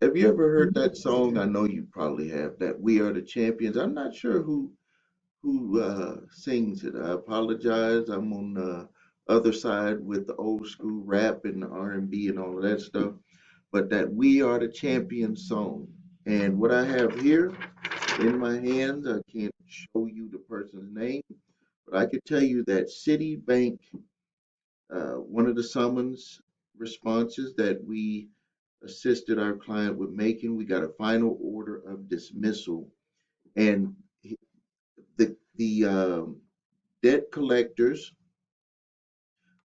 Have you ever heard that song? I know you probably have. That "We Are the Champions." I'm not sure who sings it. I apologize. I'm on the other side with the old school rap and the R&B and all of that stuff. But that "We Are the Champions" song, and what I have here in my hands, I can't show you the person's name, but I could tell you that Citibank, one of the summons responses that we assisted our client with making, we got a final order of dismissal, and the debt collectors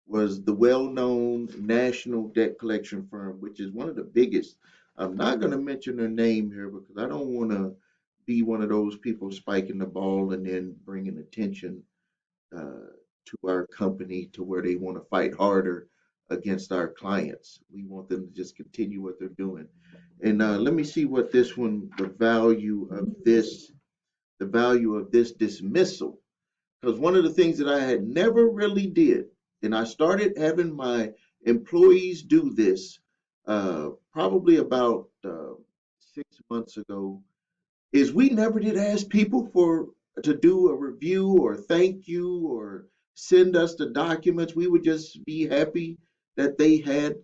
was the well-known national debt collection firm, which is one of the biggest. I'm not going to mention their name here because I don't want to be one of those people spiking the ball and then bringing attention uh, to our company to where they want to fight harder against our clients. We want them to just continue what they're doing. And let me see what this one, the value of this dismissal, because one of the things that I had never really did, and I started having my employees do this probably about 6 months ago, is we never did ask people for to do a review or thank you or send us the documents. We would just be happy that they had,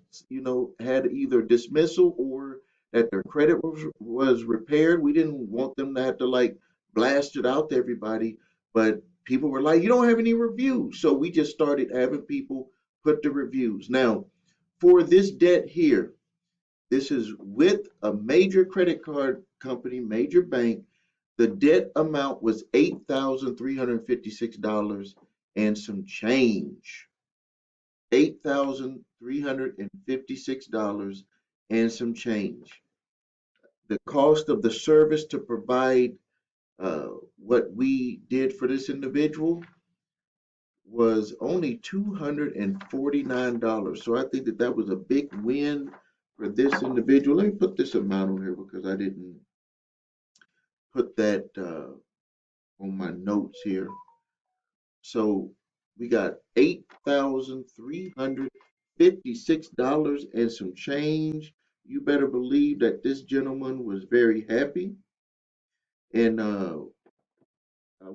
had either dismissal or that their credit was repaired. We didn't want them to have to like blast it out to everybody, but people were like, "You don't have any reviews," so we just started having people put the reviews. Now, for this debt here, this is with a major credit card company, major bank. The debt amount was $8,356 and some change. $8,356 and some change. The cost of the service to provide what we did for this individual was only $249. So I think that that was a big win for this individual. Let me put this amount on here because I didn't put that on my notes here. So we got $8,356 and some change. You better believe that this gentleman was very happy, and I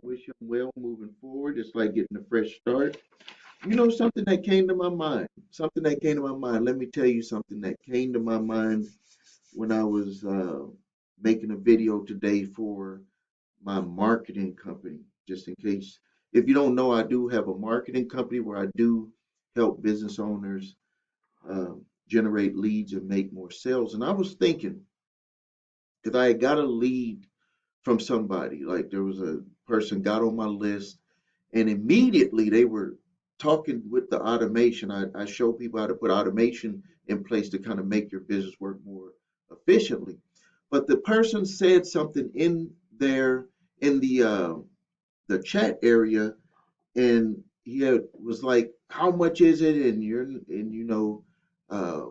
wish him well moving forward. It's like getting a fresh start. Something that came to my mind. Something that came to my mind. Let me tell you something that came to my mind when I was making a video today for my marketing company. Just in case, if you don't know, I do have a marketing company where I do help business owners generate leads and make more sales. And I was thinking, because I had got a lead from somebody, like there was a person got on my list, and immediately they were talking with the automation. I show people how to put automation in place to kind of make your business work more efficiently. But the person said something in there in the chat area, and was like, "How much is it?" Uh,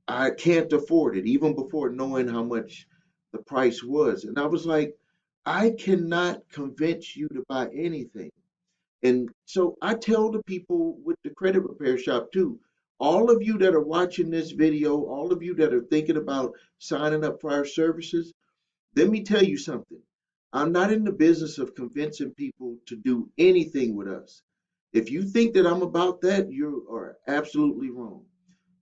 I can't afford it, even before knowing how much the price was. And I was like, I cannot convince you to buy anything. And so I tell the people with the credit repair shop too, all of you that are watching this video, all of you that are thinking about signing up for our services, let me tell you something. I'm not in the business of convincing people to do anything with us. If you think that I'm about that, you are absolutely wrong.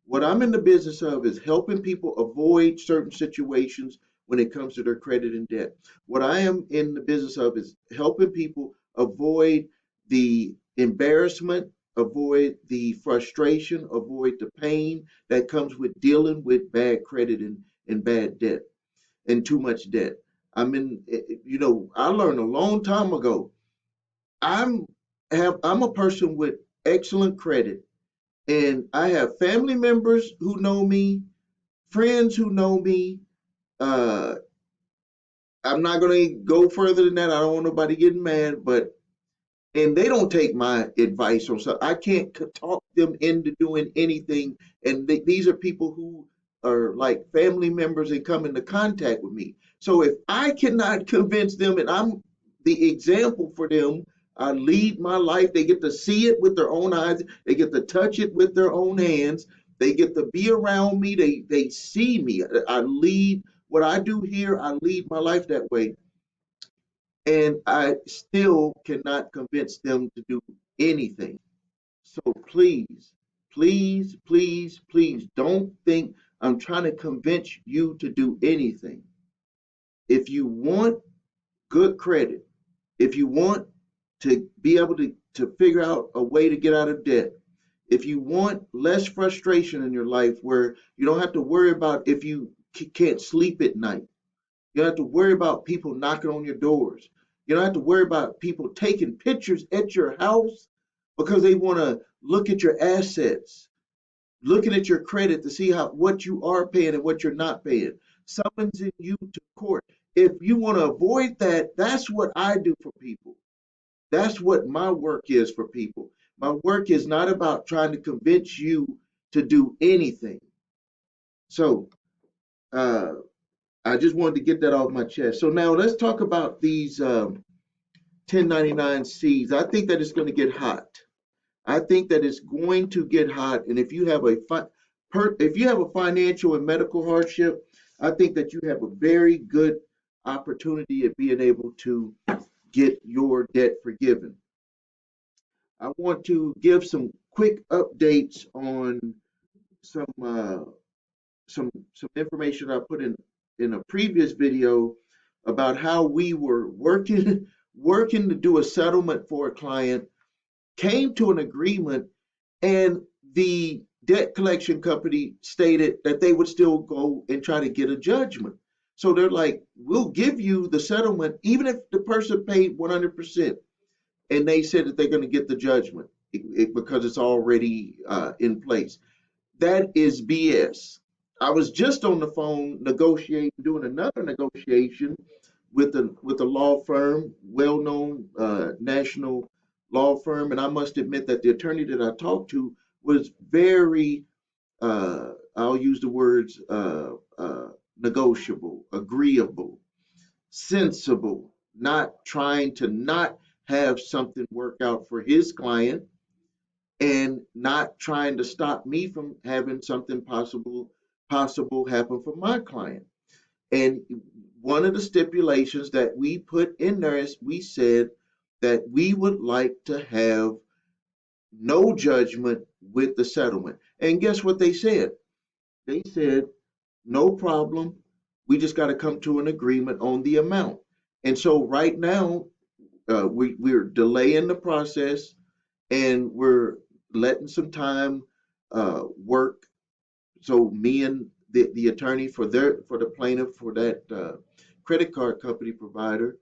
What I'm in the business of is helping people avoid certain situations when it comes to their credit and debt. What I am in the business of is helping people avoid the embarrassment, avoid the frustration, avoid the pain that comes with dealing with bad credit and bad debt and too much debt. I learned a long time ago. I'm I'm a person with excellent credit, and I have family members who know me, friends who know me. Uh, I'm not going to go further than that. I don't want nobody getting mad, but and they don't take my advice on something. I can't talk them into doing anything. And these are people who are like family members and come into contact with me. So if I cannot convince them, and I'm the example for them, I lead my life. They get to see it with their own eyes. They get to touch it with their own hands. They get to be around me. They see me. I lead what I do here. I lead my life that way, and I still cannot convince them to do anything. So please, please, please, please don't think I'm trying to convince you to do anything. If you want good credit, if you want to be able to figure out a way to get out of debt, if you want less frustration in your life where you don't have to worry about if you can't sleep at night, you don't have to worry about people knocking on your doors, you don't have to worry about people taking pictures at your house because they want to look at your assets, looking at your credit to see how what you are paying and what you're not paying, summoning you to court. If you want to avoid that, that's what I do for people. That's what my work is for people. My work is not about trying to convince you to do anything. So uh, I just wanted to get that off my chest. So now let's talk about these 1099Cs. I think that it's going to get hot. I think that it's going to get hot. And if you have if you have a financial and medical hardship, I think that you have a very good opportunity at being able to get your debt forgiven. I want to give some quick updates on some some information I put in a previous video about how we were working working to do a settlement for a client, came to an agreement, and the debt collection company stated that they would still go and try to get a judgment. So they're like, we'll give you the settlement even if the person paid 100%. And they said that they're going to get the judgment because it's already in place. That is BS. I was just on the phone negotiating, doing another negotiation with a law firm, well-known national law firm, and I must admit that the attorney that I talked to was very, I'll use the words negotiable, agreeable, sensible, not trying to not have something work out for his client and not trying to stop me from having something possible happen for my client. And one of the stipulations that we put in there is we said that we would like to have no judgment with the settlement. And guess what they said? They said, no problem. We just got to come to an agreement on the amount. And so right now, we're delaying the process and we're letting some time work. So me and the attorney for the plaintiff for that credit card company provider,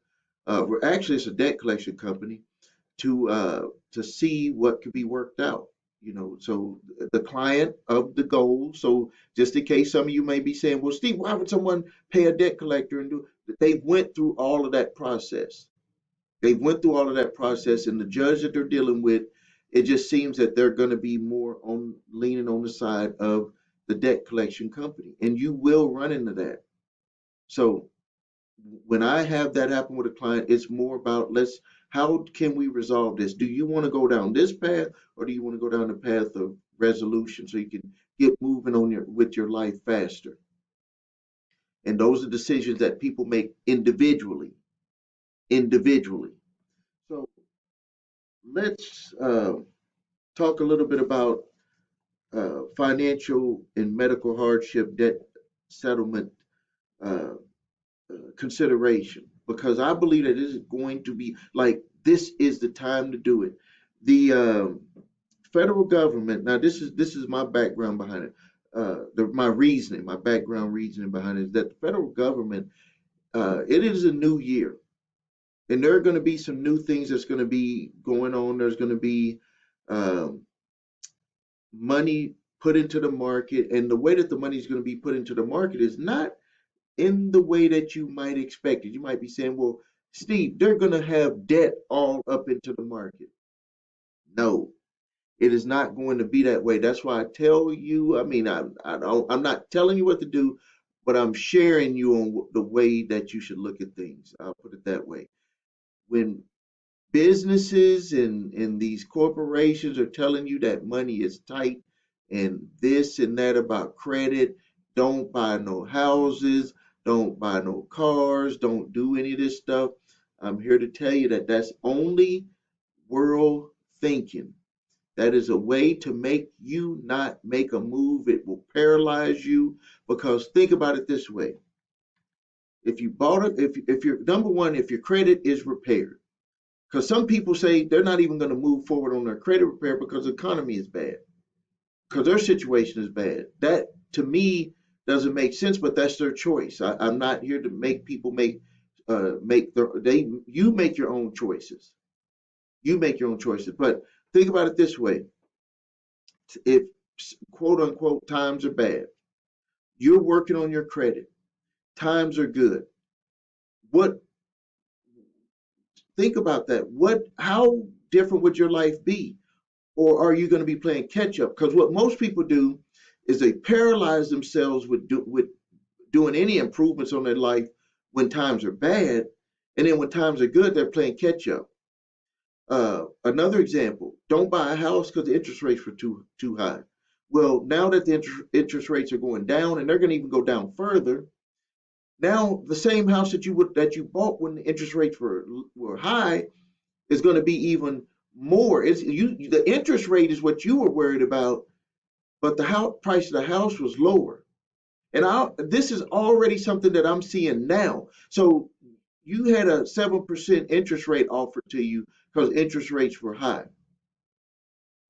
we're actually it's a debt collection company to see what could be worked out. So the client of the goal. So just in case some of you may be saying, well, Steve, why would someone pay a debt collector and do? They went through all of that process. They went through all of that process, and the judge that they're dealing with, it just seems that they're going to be more on leaning on the side of the debt collection company, and you will run into that. So when I have that happen with a client, it's more about how can we resolve this? Do you want to go down this path, or do you want to go down the path of resolution so you can get moving on with your life faster? And those are decisions that people make individually. Individually. So let's talk a little bit about financial and medical hardship debt settlement uh, consideration because I believe that this is going to be like this is the time to do it. The federal government. Now, this is my background behind it. My reasoning, my background reasoning behind it is that the federal government. It is a new year, and there are going to be some new things that's going to be going on. There's going to be um, money put into the market, and the way that the money is going to be put into the market is not in the way that you might expect it. You might be saying, well, Steve, they're going to have debt all up into the market. No, it is not going to be that way. That's why I tell you, I mean, I'm not telling you what to do, but I'm sharing you on the way that you should look at things. I'll put it that way. When businesses and these corporations are telling you that money is tight, and this and that about credit. Don't buy no houses, don't buy no cars, don't do any of this stuff. I'm here to tell you that that's only world thinking. That is a way to make you not make a move. It will paralyze you because think about it this way. If you bought it, if you're number one, if your credit is repaired, because some people say they're not even going to move forward on their credit repair because the economy is bad, because their situation is bad. That to me doesn't make sense, but that's their choice. I'm not here to make people make their they you make your own choices. You make your own choices. But think about it this way: if quote unquote times are bad, you're working on your credit. Times are good. What think about that? How different would your life be? Or are you going to be playing catch up? Because what most people do is they paralyze themselves with doing any improvements on their life when times are bad, and then when times are good, they're playing catch up. Another example: don't buy a house because the interest rates were too high. Well, now that the interest rates are going down, and they're going to even go down further, now the same house that you bought when the interest rates were high is going to be even more. It's you the interest rate is what you were worried about, but the house price of the house was lower. And this is already something that I'm seeing now. So you had a 7% interest rate offered to you because interest rates were high,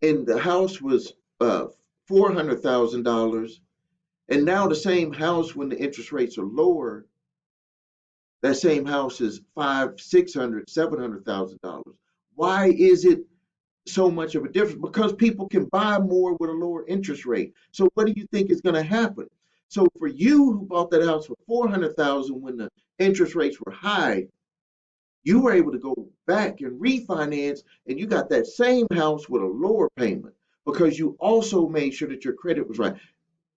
and the house was $400,000. And now the same house, when the interest rates are lower, that same house is five, 600, $700,000. Why is it so much of a difference? Because people can buy more with a lower interest rate. So what do you think is going to happen? So for you who bought that house for 400,000 when the interest rates were high, you were able to go back and refinance, and you got that same house with a lower payment because you also made sure that your credit was right.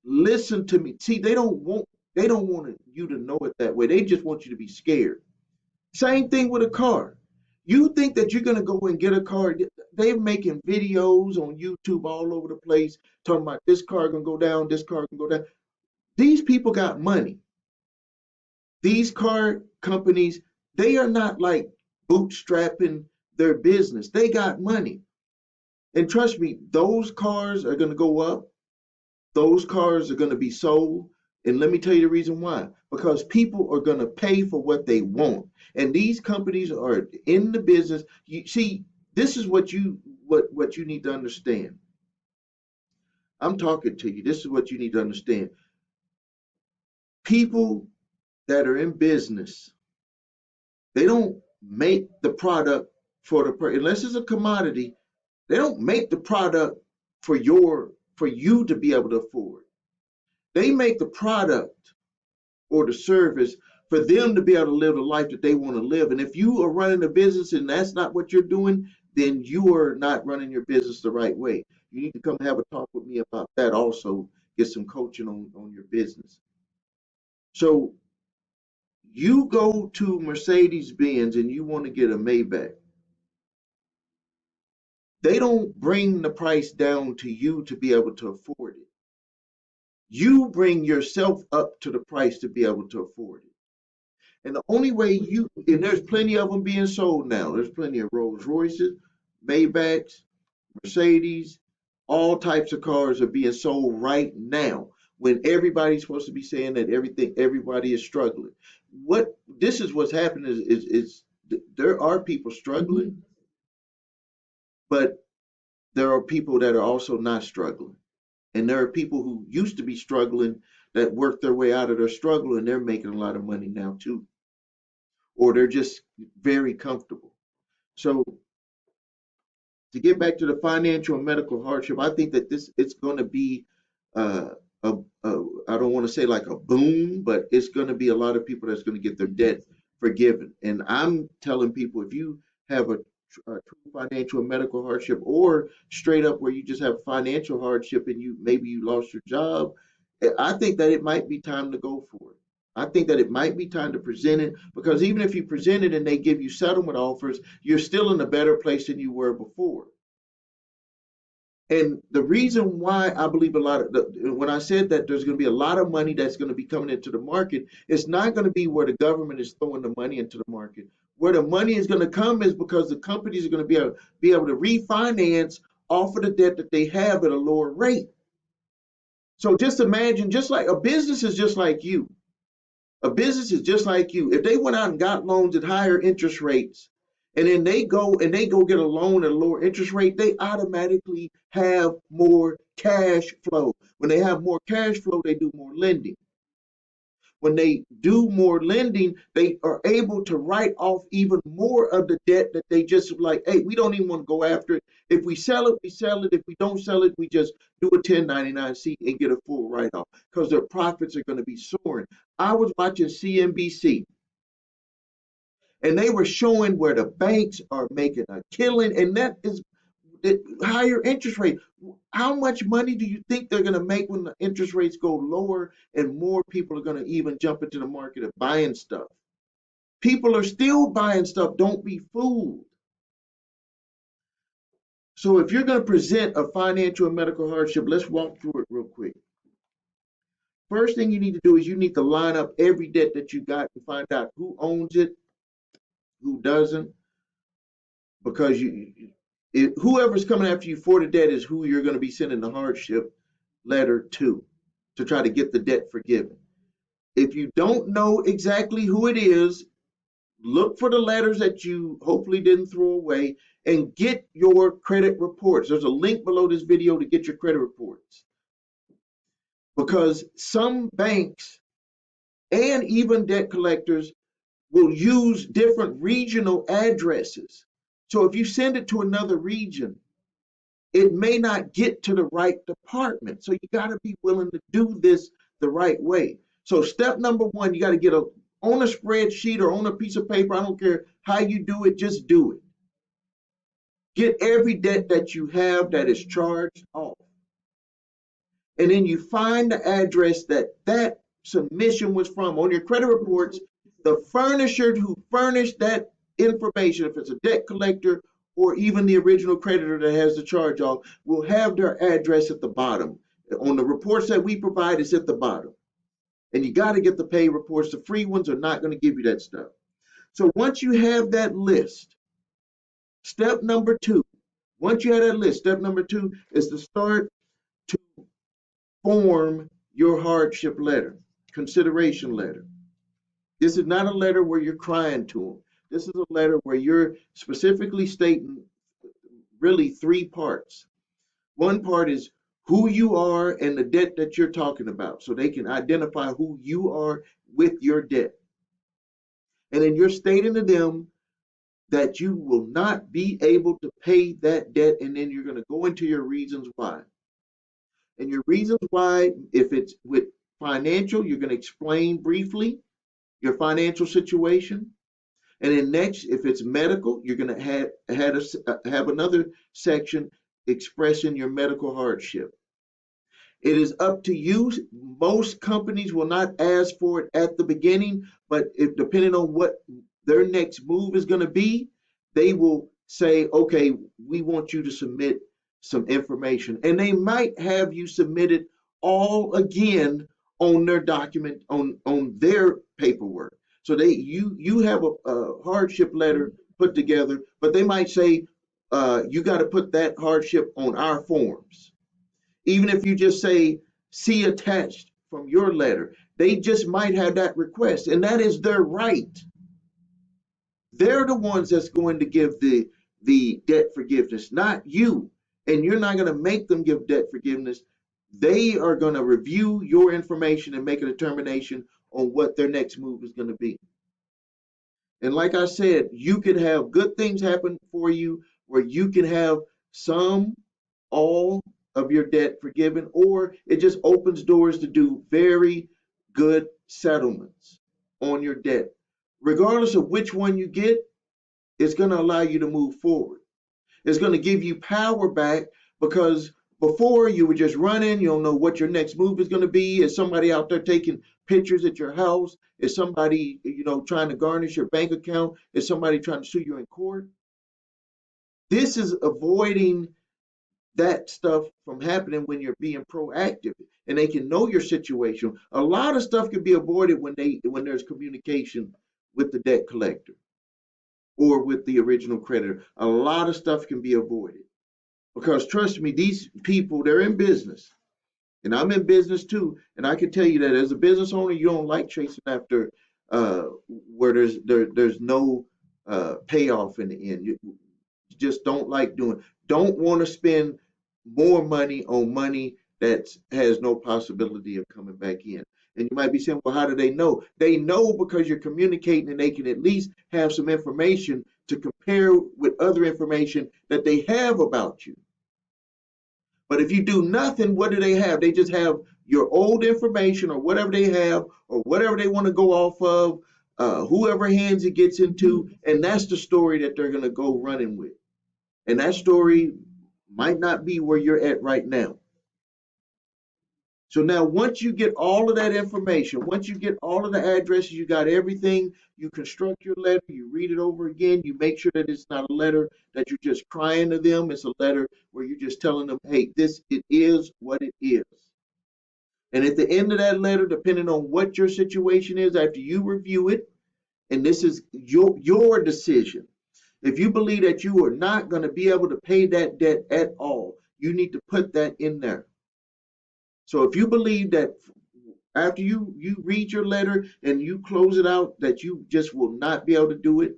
Listen to me. See, they don't want you to know it that way. They just want you to be scared. Same thing with a car. You think that you're going to go and get a car. They're making videos on YouTube all over the place talking about this car going to go down, this car can go down. These people got money. These car companies, they are not like bootstrapping their business. They got money. And trust me, those cars are going to go up. Those cars are going to be sold. And let me tell you the reason why. Because people are going to pay for what they want. And these companies are in the business. You see, this is what you need to understand. I'm talking to you. This is what you need to understand. People that are in business, they don't make the product for unless it's a commodity, they don't make the product for you to be able to afford. They make the product or the service for them to be able to live the life that they want to live. And if you are running a business and that's not what you're doing, then you are not running your business the right way. You need to come have a talk with me about that also, get some coaching on your business. So you go to Mercedes Benz and you want to get a Maybach. They don't bring the price down to you to be able to afford it. You bring yourself up to the price to be able to afford it. And the only way and there's plenty of them being sold now. There's plenty of Rolls Royces, Maybachs, Mercedes, all types of cars are being sold right now when everybody's supposed to be saying that everybody is struggling. What this is what's happening is there are people struggling, but there are people that are also not struggling. And there are people who used to be struggling that worked their way out of their struggle and they're making a lot of money now too. Or they're just very comfortable. So to get back to the financial and medical hardship, I think that this it's going to be uh, a, I don't want to say like a boom, but it's going to be a lot of people that's going to get their debt forgiven. And I'm telling people if you have a true financial and medical hardship, or straight up where you just have financial hardship and you lost your job, I think that it might be time to go for it. I think that it might be time to present it because even if you present it and they give you settlement offers, you're still in a better place than you were before. And the reason why I believe when I said that there's going to be a lot of money that's going to be coming into the market, it's not going to be where the government is throwing the money into the market. Where the money is going to come is because the companies are going to be able to refinance off of the debt that they have at a lower rate. So just imagine, just like a business is just like you. A business is just like you. If they went out and got loans at higher interest rates, and then they go get a loan at a lower interest rate, they automatically have more cash flow. When they have more cash flow, they do more lending. When they do more lending, they are able to write off even more of the debt that they just like, hey, we don't even want to go after it. If we sell it, we sell it. If we don't sell it, we just do a 1099-C and get a full write off because their profits are going to be soaring. I was watching CNBC and they were showing where the banks are making a killing, and that is the higher interest rate. How much money do you think they're going to make when the interest rates go lower and more people are going to even jump into the market of buying stuff? People are still buying stuff. Don't be fooled. So if you're going to present a financial and medical hardship, let's walk through it real quick. First thing you need to do is you need to line up every debt that you got and find out who owns it, who doesn't, because whoever's coming after you for the debt is who you're going to be sending the hardship letter to try to get the debt forgiven. If you don't know exactly who it is, look for the letters that you hopefully didn't throw away and get your credit reports. There's a link below this video to get your credit reports. Because some banks and even debt collectors will use different regional addresses. So if you send it to another region, it may not get to the right department. So you got to be willing to do this the right way. So step number one, you got to get on a spreadsheet or on a piece of paper. I don't care how you do it, just do it. Get every debt that you have that is charged off. And then you find the address that submission was from. On your credit reports, the furnisher who furnished that information, if it's a debt collector or even the original creditor that has the charge off, will have their address at the bottom. On the reports that we provide, it's at the bottom. And you got to get the pay reports. The free ones are not going to give you that stuff. So once you have that list, step number two, once you have that list, step number two is to start to form your hardship letter, consideration letter. This is not a letter where you're crying to them. This is a letter where you're specifically stating really three parts. One part is who you are and the debt that you're talking about, so they can identify who you are with your debt. And then you're stating to them that you will not be able to pay that debt, and then you're going to go into your reasons why. And your reasons why, if it's with financial, you're going to explain briefly your financial situation. And then next, if it's medical, you're going to have another section expressing your medical hardship. It is up to you. Most companies will not ask for it at the beginning, but depending on what their next move is going to be, they will say, okay, we want you to submit some information. And they might have you submit it all again on their document, on their paperwork. So you have a hardship letter put together, but they might say, you got to put that hardship on our forms. Even if you just say, see attached from your letter, they just might have that request, and that is their right. They're the ones that's going to give the debt forgiveness, not you. And you're not going to make them give debt forgiveness. They are going to review your information and make a determination on what their next move is going to be. And like I said, you could have good things happen for you where you can have all of your debt forgiven, or it just opens doors to do very good settlements on your debt. Regardless of which one you get, it's going to allow you to move forward. It's going to give you power back, because before you were just running, you don't know what your next move is going to be. Is somebody out there taking pictures at your house? Is somebody, trying to garnish your bank account? Is somebody trying to sue you in court? This is avoiding that stuff from happening when you're being proactive, and they can know your situation. A lot of stuff can be avoided when there's communication with the debt collector or with the original creditor. A lot of stuff can be avoided because trust me, these people, they're in business. And I'm in business too, and I can tell you that as a business owner, you don't like chasing after where there's no payoff in the end. You just don't like doing. Don't want to spend more money on money that has no possibility of coming back in. And you might be saying, well, how do they know? They know because you're communicating, and they can at least have some information to compare with other information that they have about you. But if you do nothing, what do they have? They just have your old information or whatever they have or whatever they want to go off of, whoever hands it gets into, and that's the story that they're going to go running with. And that story might not be where you're at right now. So now, once you get all of that information, once you get all of the addresses, you got everything, you construct your letter, you read it over again, you make sure that it's not a letter that you're just crying to them. It's a letter where you're just telling them, hey, it is what it is. And at the end of that letter, depending on what your situation is, after you review it, and this is your decision. If you believe that you are not going to be able to pay that debt at all, you need to put that in there. So if you believe that after you read your letter and you close it out that you just will not be able to do it,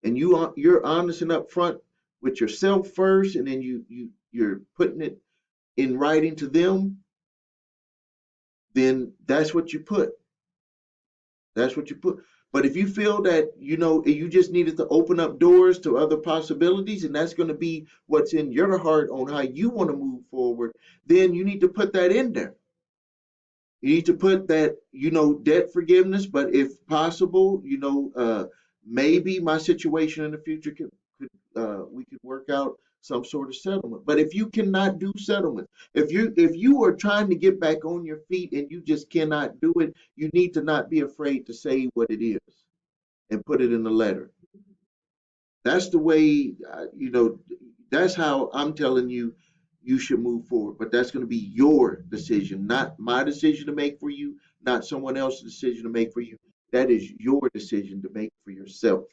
and you're honest and upfront with yourself first, and then you're putting it in writing to them, then that's what you put. That's what you put. But if you feel that you just needed to open up doors to other possibilities, and that's going to be what's in your heart on how you want to move forward, then you need to put that in there. You need to put that, debt forgiveness, but if possible, maybe my situation in the future we could work out some sort of settlement. But if you cannot do settlement, if you are trying to get back on your feet and you just cannot do it, you need to not be afraid to say what it is and put it in the letter. That's the way, that's how I'm telling you you should move forward. But that's going to be your decision, not my decision to make for you, not someone else's decision to make for you. That is your decision to make for yourself.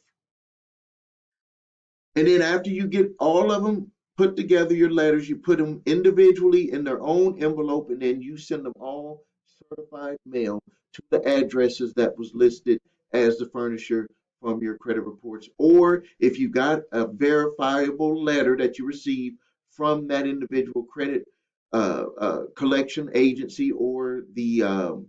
And then after you get all of them put together, your letters, you put them individually in their own envelope, and then you send them all certified mail to the addresses that was listed as the furnisher from your credit reports. Or if you got a verifiable letter that you received from that individual credit collection agency, or the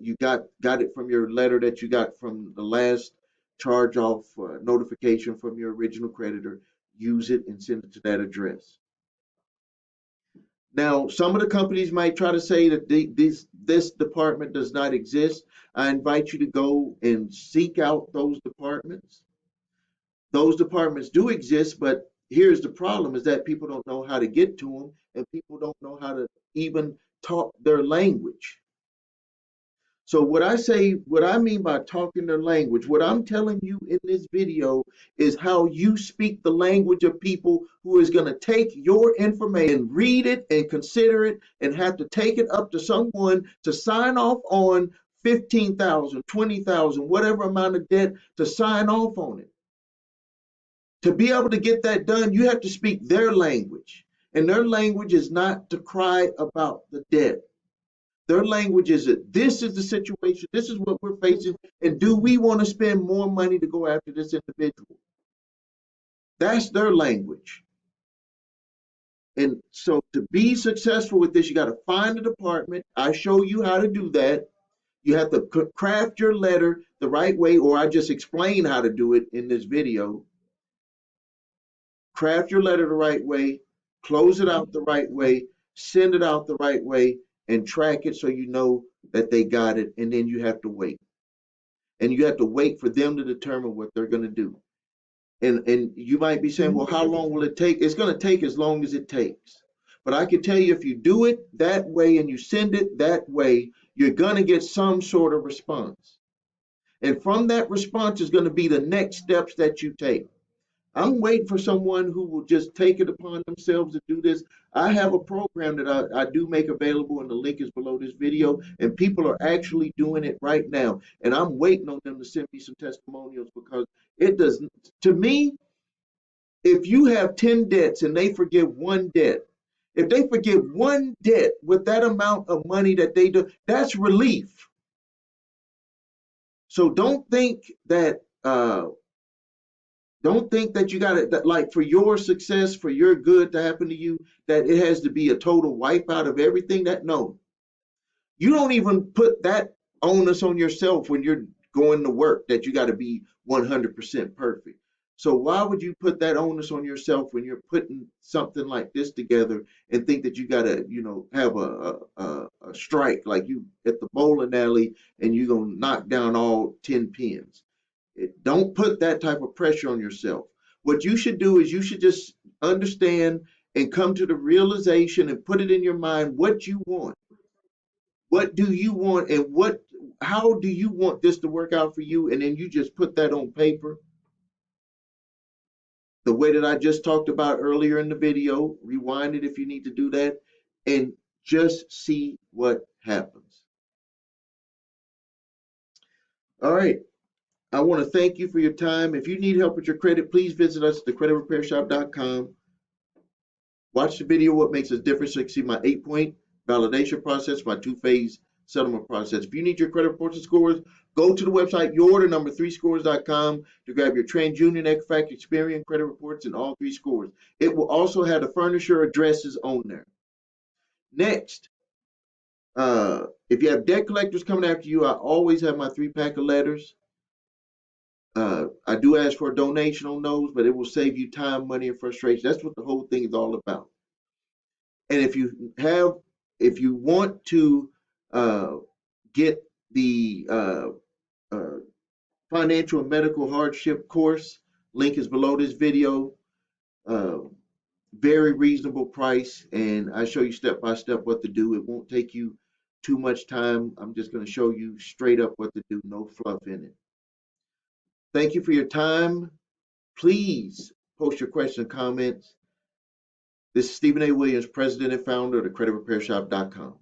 you got it from your letter that you got from the last charge off notification from your original creditor, use it and send it to that address. Now, some of the companies might try to say that this department does not exist. I invite you to go and seek out those departments. Those departments do exist, but here's the problem: is that people don't know how to get to them, and people don't know how to even talk their language. So what I mean by talking their language, what I'm telling you in this video is how you speak the language of people who is going to take your information, read it and consider it, and have to take it up to someone to sign off on 15,000, 20,000, whatever amount of debt to sign off on it. To be able to get that done, you have to speak their language. And their language is not to cry about the debt. Their language is that this is the situation, this is what we're facing, and do we want to spend more money to go after this individual? That's their language. And so to be successful with this, you got to find a department. I show you how to do that. You have to craft your letter the right way, or I just explain how to do it in this video. Craft your letter the right way, close it out the right way, send it out the right way, and track it so you know that they got it. And then you have to wait. And you have to wait for them to determine what they're going to do. And you might be saying, well, how long will it take? It's going to take as long as it takes. But I can tell you, if you do it that way and you send it that way, you're going to get some sort of response. And from that response is going to be the next steps that you take. I'm waiting for someone who will just take it upon themselves to do this. I have a program that I do make available, and the link is below this video. And people are actually doing it right now. And I'm waiting on them to send me some testimonials because it does, to me, if you have 10 debts and they forgive one debt, if they forgive one debt with that amount of money that they do, that's relief. So don't think that you got it, that like for your success, for your good to happen to you, that it has to be a total wipeout of everything. That no, you don't even put that onus on yourself when you're going to work that you got to be 100% perfect. So why would you put that onus on yourself when you're putting something like this together and think that you got to, have a strike like you at the bowling alley and you're going to knock down all 10 pins? Don't put that type of pressure on yourself. What you should do is you should just understand and come to the realization and put it in your mind what you want. What do you want, and how do you want this to work out for you? And then you just put that on paper the way that I just talked about earlier in the video. Rewind it if you need to do that, and just see what happens. All right. I want to thank you for your time. If you need help with your credit, please visit us at thecreditrepairshop.com. Watch the video, What Makes a Difference, so you can see my 8-point validation process, my 2-phase settlement process. If you need your credit reports and scores, go to the website, yourorder3scores.com to grab your TransUnion, Equifax, Experian credit reports and all 3 scores. It will also have the furnisher addresses on there. Next, if you have debt collectors coming after you, I always have my 3-pack of letters. I do ask for a donation on those, but it will save you time, money, and frustration. That's what the whole thing is all about. And if you want to get the uh, financial and medical hardship course, link is below this video. Uh, Very reasonable price, and I show you step by step what to do. It won't take you too much time. I'm just going to show you straight up what to do, no fluff in it. Thank you for your time. Please post your questions and comments. This is Stephen A. Williams, president and founder of thecreditrepairshop.com.